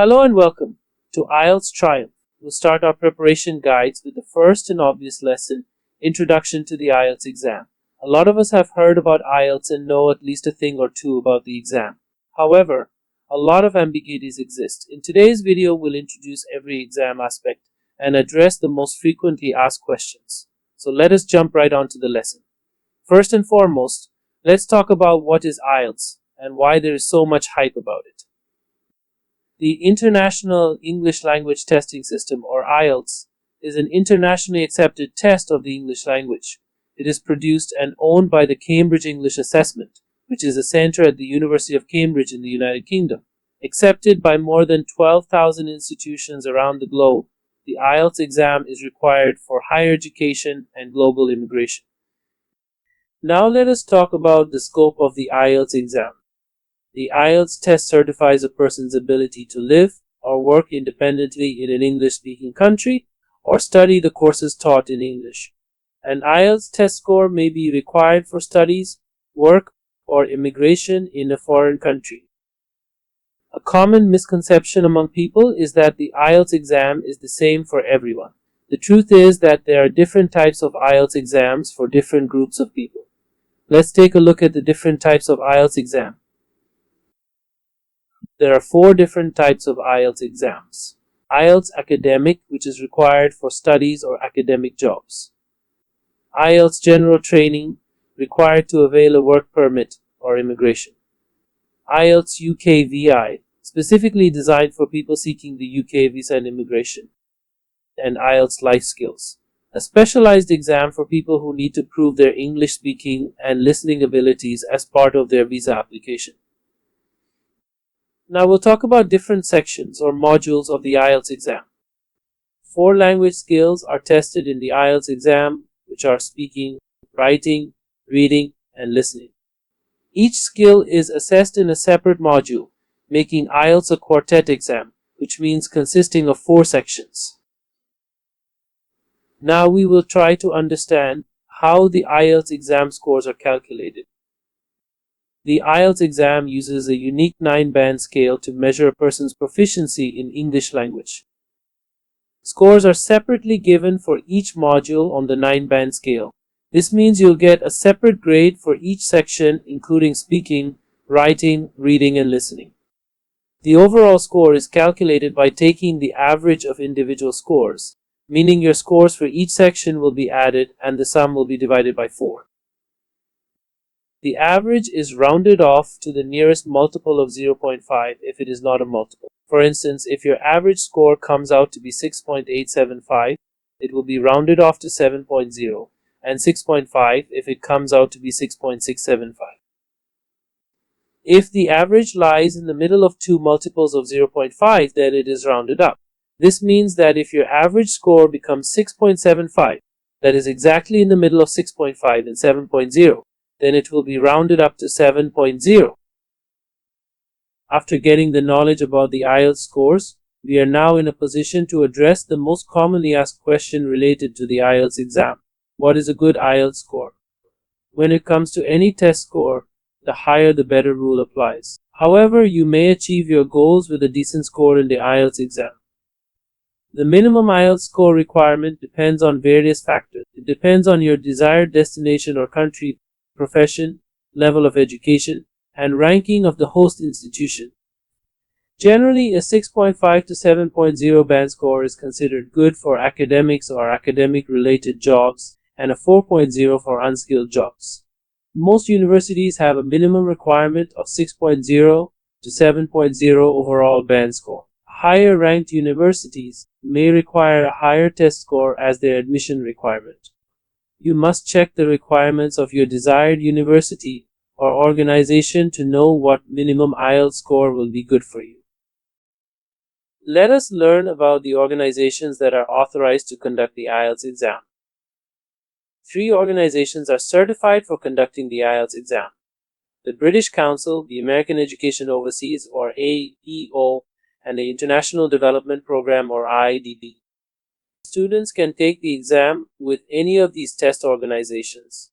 Hello and welcome to IELTS Triumph. We'll start our preparation guides with the first and obvious lesson, Introduction to the IELTS exam. A lot of us have heard about IELTS and know at least a thing or two about the exam. However, a lot of ambiguities exist. In today's video, we'll introduce every exam aspect and address the most frequently asked questions. So let us jump right onto the lesson. First and foremost, let's talk about what is IELTS and why there is so much hype about it. The International English Language Testing System, or IELTS, is an internationally accepted test of the English language. It is produced and owned by the Cambridge English Assessment, which is a center at the University of Cambridge in the United Kingdom. Accepted by more than 12,000 institutions around the globe, the IELTS exam is required for higher education and global immigration. Now let us talk about the scope of the IELTS exam. The IELTS test certifies a person's ability to live or work independently in an English-speaking country or study the courses taught in English. An IELTS test score may be required for studies, work, or immigration in a foreign country. A common misconception among people is that the IELTS exam is the same for everyone. The truth is that there are different types of IELTS exams for different groups of people. Let's take a look at the different types of IELTS exam. There are 4 different types of IELTS exams. IELTS Academic, which is required for studies or academic jobs. IELTS General Training, required to avail a work permit or immigration. IELTS UK VI, specifically designed for people seeking the UK visa and immigration. And IELTS Life Skills, a specialized exam for people who need to prove their English speaking and listening abilities as part of their visa application. Now we'll talk about different sections or modules of the IELTS exam. 4 language skills are tested in the IELTS exam, which are speaking, writing, reading, and listening. Each skill is assessed in a separate module, making IELTS a quartet exam, which means consisting of 4 sections. Now we will try to understand how the IELTS exam scores are calculated. The IELTS exam uses a unique 9-band scale to measure a person's proficiency in English language. Scores are separately given for each module on the 9-band scale. This means you'll get a separate grade for each section, including speaking, writing, reading, and listening. The overall score is calculated by taking the average of individual scores, meaning your scores for each section will be added and the sum will be divided by 4. The average is rounded off to the nearest multiple of 0.5 if it is not a multiple. For instance, if your average score comes out to be 6.875, it will be rounded off to 7.0, and 6.5 if it comes out to be 6.675. If the average lies in the middle of 2 multiples of 0.5, then it is rounded up. This means that if your average score becomes 6.75, that is exactly in the middle of 6.5 and 7.0, then it will be rounded up to 7.0. After getting the knowledge about the IELTS scores, we are now in a position to address the most commonly asked question related to the IELTS exam. What is a good IELTS score? When it comes to any test score, the higher the better rule applies. However, you may achieve your goals with a decent score in the IELTS exam. The minimum IELTS score requirement depends on various factors. It depends on your desired destination or country, profession, level of education, and ranking of the host institution. Generally, a 6.5 to 7.0 band score is considered good for academics or academic-related jobs, and a 4.0 for unskilled jobs. Most universities have a minimum requirement of 6.0 to 7.0 overall band score. Higher-ranked universities may require a higher test score as their admission requirement. You must check the requirements of your desired university or organization to know what minimum IELTS score will be good for you. Let us learn about the organizations that are authorized to conduct the IELTS exam. 3 organizations are certified for conducting the IELTS exam: the British Council, the American Education Overseas, or AEO, and the International Development Program, or IDP. Students can take the exam with any of these test organizations.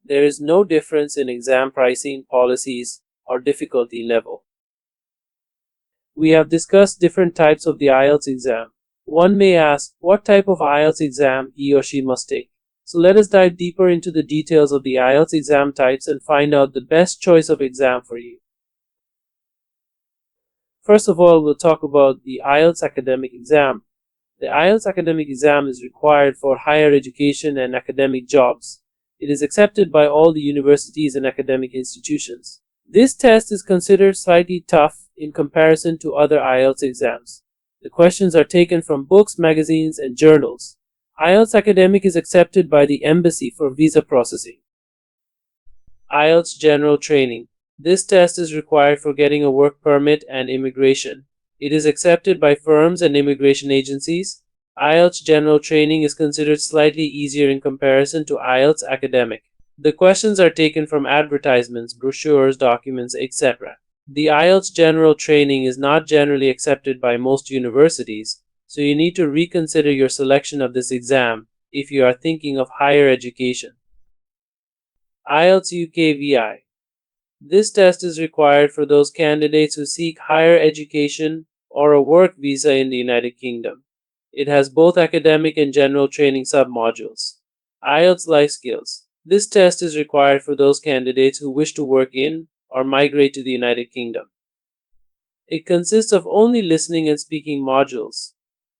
There is no difference in exam pricing, policies, or difficulty level. We have discussed different types of the IELTS exam. One may ask, what type of IELTS exam he or she must take? So let us dive deeper into the details of the IELTS exam types and find out the best choice of exam for you. First of all, we'll talk about the IELTS academic exam. The IELTS academic exam is required for higher education and academic jobs. It is accepted by all the universities and academic institutions. This test is considered slightly tough in comparison to other IELTS exams. The questions are taken from books, magazines, and journals. IELTS academic is accepted by the embassy for visa processing. IELTS general training. This test is required for getting a work permit and immigration. It is accepted by firms and immigration agencies. IELTS general training is considered slightly easier in comparison to IELTS academic. The questions are taken from advertisements, brochures, documents, etc. The IELTS general training is not generally accepted by most universities, so you need to reconsider your selection of this exam if you are thinking of higher education. IELTS UK VI. This test is required for those candidates who seek higher education or a work visa in the United Kingdom. It has both academic and general training submodules. IELTS Life Skills. This test is required for those candidates who wish to work in or migrate to the United Kingdom. It consists of only listening and speaking modules.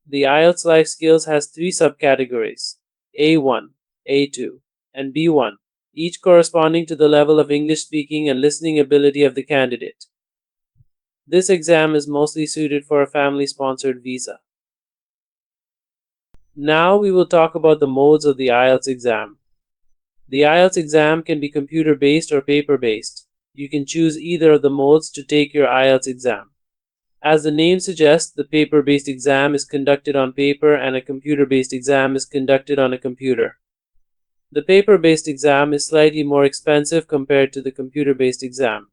The IELTS Life Skills has 3 subcategories, A1, A2, and B1, each corresponding to the level of English speaking and listening ability of the candidate. This exam is mostly suited for a family-sponsored visa. Now we will talk about the modes of the IELTS exam. The IELTS exam can be computer-based or paper-based. You can choose either of the modes to take your IELTS exam. As the name suggests, the paper-based exam is conducted on paper and a computer-based exam is conducted on a computer. The paper-based exam is slightly more expensive compared to the computer-based exam.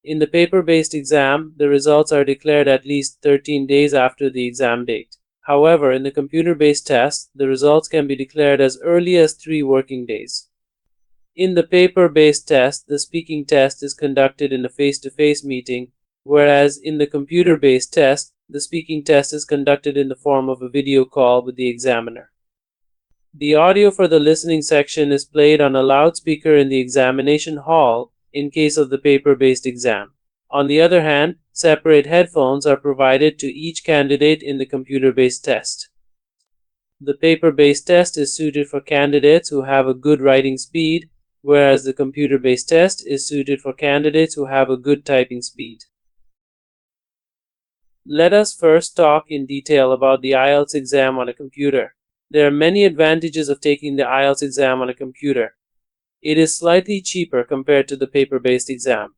In the paper-based exam, the results are declared at least 13 days after the exam date. However, in the computer-based test, the results can be declared as early as 3 working days. In the paper-based test, the speaking test is conducted in a face-to-face meeting, whereas in the computer-based test, the speaking test is conducted in the form of a video call with the examiner. The audio for the listening section is played on a loudspeaker in the examination hall in case of the paper-based exam. On the other hand, separate headphones are provided to each candidate in the computer-based test. The paper-based test is suited for candidates who have a good writing speed, whereas the computer-based test is suited for candidates who have a good typing speed. Let us first talk in detail about the IELTS exam on a computer. There are many advantages of taking the IELTS exam on a computer. It is slightly cheaper compared to the paper-based exam.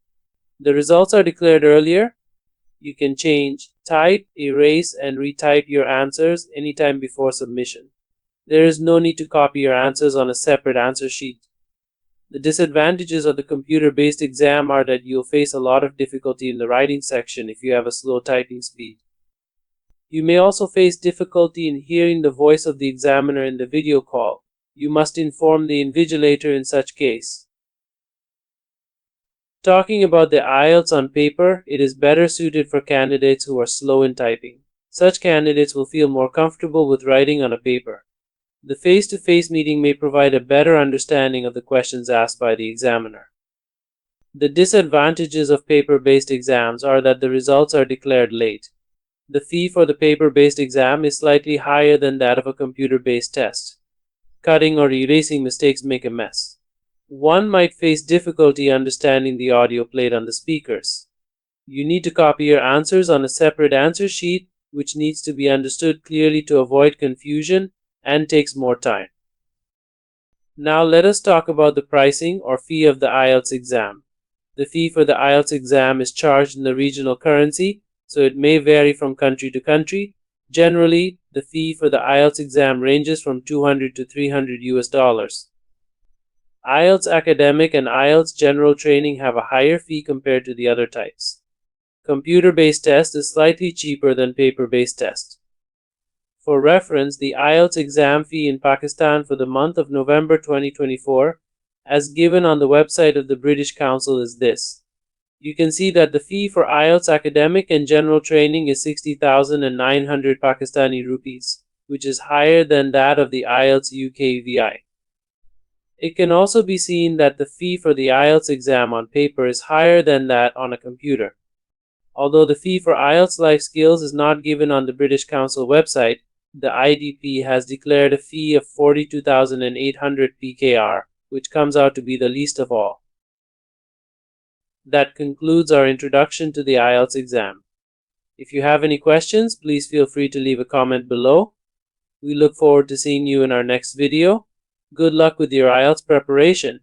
The results are declared earlier. You can change, type, erase, and retype your answers anytime before submission. There is no need to copy your answers on a separate answer sheet. The disadvantages of the computer-based exam are that you'll face a lot of difficulty in the writing section if you have a slow typing speed. You may also face difficulty in hearing the voice of the examiner in the video call. You must inform the invigilator in such case. Talking about the IELTS on paper, it is better suited for candidates who are slow in typing. Such candidates will feel more comfortable with writing on a paper. The face-to-face meeting may provide a better understanding of the questions asked by the examiner. The disadvantages of paper-based exams are that the results are declared late. The fee for the paper-based exam is slightly higher than that of a computer-based test. Cutting or erasing mistakes make a mess. One might face difficulty understanding the audio played on the speakers. You need to copy your answers on a separate answer sheet, which needs to be understood clearly to avoid confusion and takes more time. Now let us talk about the pricing or fee of the IELTS exam. The fee for the IELTS exam is charged in the regional currency, so it may vary from country to country. Generally, the fee for the IELTS exam ranges from $200 to $300. IELTS academic and IELTS general training have a higher fee compared to the other types. Computer-based test is slightly cheaper than paper-based test. For reference, the IELTS exam fee in Pakistan for the month of November 2024, as given on the website of the British Council, is this. You can see that the fee for IELTS academic and general training is 60,900 Pakistani rupees, which is higher than that of the IELTS UK VI. It can also be seen that the fee for the IELTS exam on paper is higher than that on a computer. Although the fee for IELTS Life Skills is not given on the British Council website, the IDP has declared a fee of 42,800 PKR, which comes out to be the least of all. That concludes our introduction to the IELTS exam. If you have any questions, please feel free to leave a comment below. We look forward to seeing you in our next video. Good luck with your IELTS preparation.